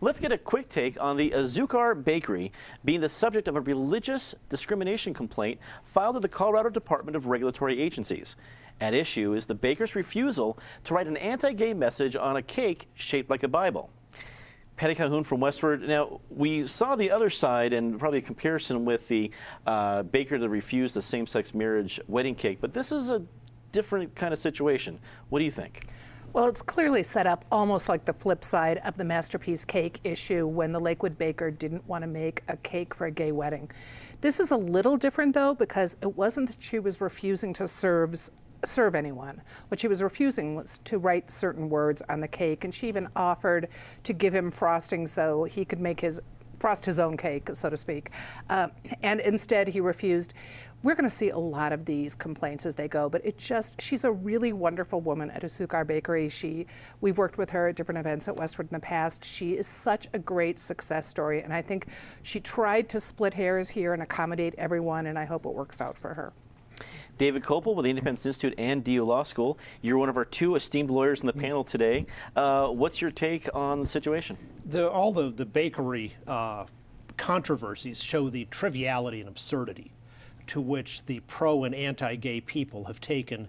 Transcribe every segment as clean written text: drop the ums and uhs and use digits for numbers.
Let's get a quick take on the Azucar Bakery being the subject of a religious discrimination complaint filed at the Colorado Department of Regulatory Agencies. At issue is the baker's refusal to write an anti-gay message on a cake shaped like a Bible. Patty Calhoun from Westward. Now, we saw the other side and probably a comparison with the baker that refused the same-sex marriage wedding cake, but this is a different kind of situation. What do you think? Well, it's clearly set up almost like the flip side of the Masterpiece Cake issue when the Lakewood baker didn't want to make a cake for a gay wedding. This is a little different, though, because it wasn't that she was refusing to serve anyone. What she was refusing was to write certain words on the cake, and she even offered to give him frosting so he could frost his own cake, so to speak. And instead he refused. We're going to see a lot of these complaints as they go, but she's a really wonderful woman at Azucar Bakery. We've worked with her at different events at Westward in the past. She is such a great success story, and I think she tried to split hairs here and accommodate everyone, and I hope it works out for her. David Kopel with the Independence Institute and DU Law School. You're one of our two esteemed lawyers in the panel today. What's your take on the situation? All the bakery controversies show the triviality and absurdity to which the pro and anti-gay people have taken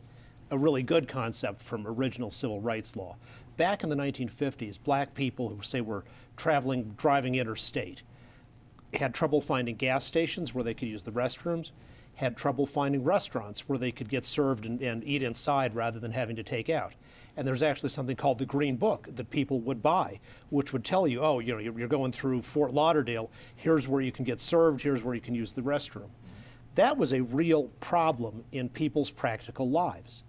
a really good concept from original civil rights law. Back in the 1950s, black people who say were driving interstate had trouble finding gas stations where they could use the restrooms, had trouble finding restaurants where they could get served and eat inside rather than having to take out. And there's actually something called the Green Book that people would buy, which would tell you, oh, you're going through Fort Lauderdale, here's where you can get served, here's where you can use the restroom. That was a real problem in people's practical lives.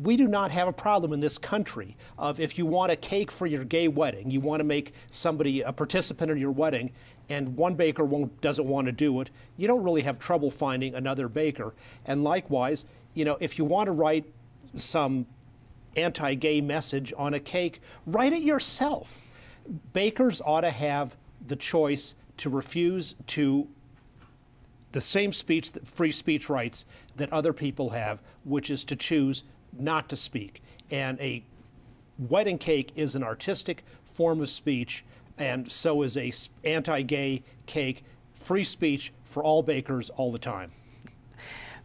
We do not have a problem in this country of if you want a cake for your gay wedding, you want to make somebody a participant in your wedding, and one baker doesn't want to do it, you don't really have trouble finding another baker. And likewise, if you want to write some anti-gay message on a cake, write it yourself. Bakers ought to have the choice to refuse to the same free speech rights that other people have, which is to choose not to speak. And a wedding cake is an artistic form of speech, and so is a anti-gay cake. Free speech for all bakers all the time.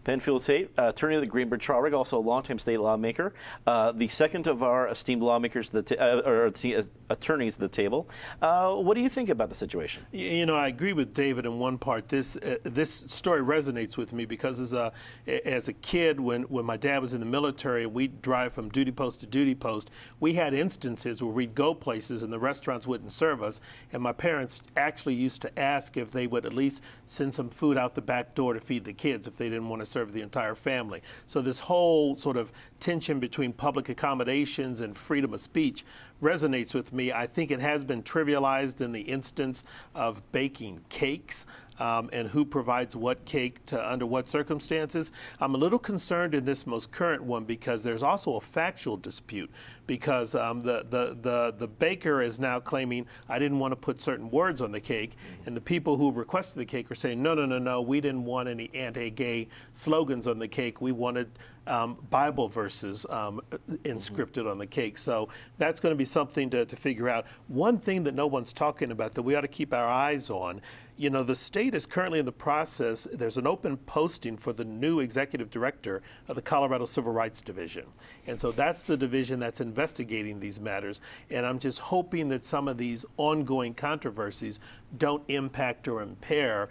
Penfield State, attorney of the Greenberg trial rig, also a longtime state lawmaker, the second of our esteemed lawmakers, attorneys at the table. What do you think about the situation? I agree with David in one part. This story resonates with me because as a kid, when my dad was in the military, and we'd drive from duty post to duty post, we had instances where we'd go places and the restaurants wouldn't serve us, and my parents actually used to ask if they would at least send some food out the back door to feed the kids if they didn't want to serve the entire family. So this whole sort of tension between public accommodations and freedom of speech resonates with me. I think it has been trivialized in the instance of baking cakes and who provides what cake under what circumstances. I'm a little concerned in this most current one because there's also a factual dispute because the baker is now claiming I didn't want to put certain words on the cake, and the people who requested the cake are saying no, we didn't want any anti-gay slogans on the cake. We wanted Bible verses inscripted on the cake. So that's going to be something to figure out. One thing that no one's talking about that we ought to keep our eyes on, the state is currently in the process, there's an open posting for the new executive director of the Colorado Civil Rights Division. And so that's the division that's investigating these matters. And I'm just hoping that some of these ongoing controversies don't impact or impair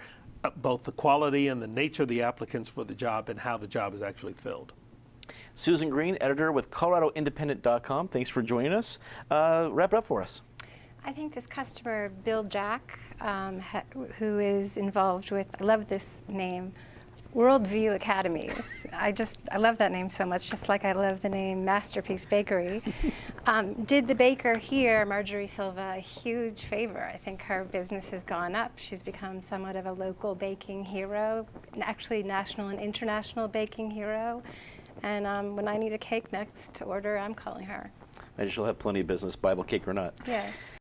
both the quality and the nature of the applicants for the job and how the job is actually filled. Susan Green, editor with ColoradoIndependent.com. Thanks for joining us. Wrap it up for us. I think this customer, Bill Jack, who is involved with, I love this name, Worldview Academies. I love that name so much, just like I love the name Masterpiece Bakery. Did the baker here, Marjorie Silva, a huge favor. I think her business has gone up. She's become somewhat of a local baking hero, actually national and international baking hero. And when I need a cake next to order, I'm calling her. I she'll have plenty of business, Bible cake or not. Yeah.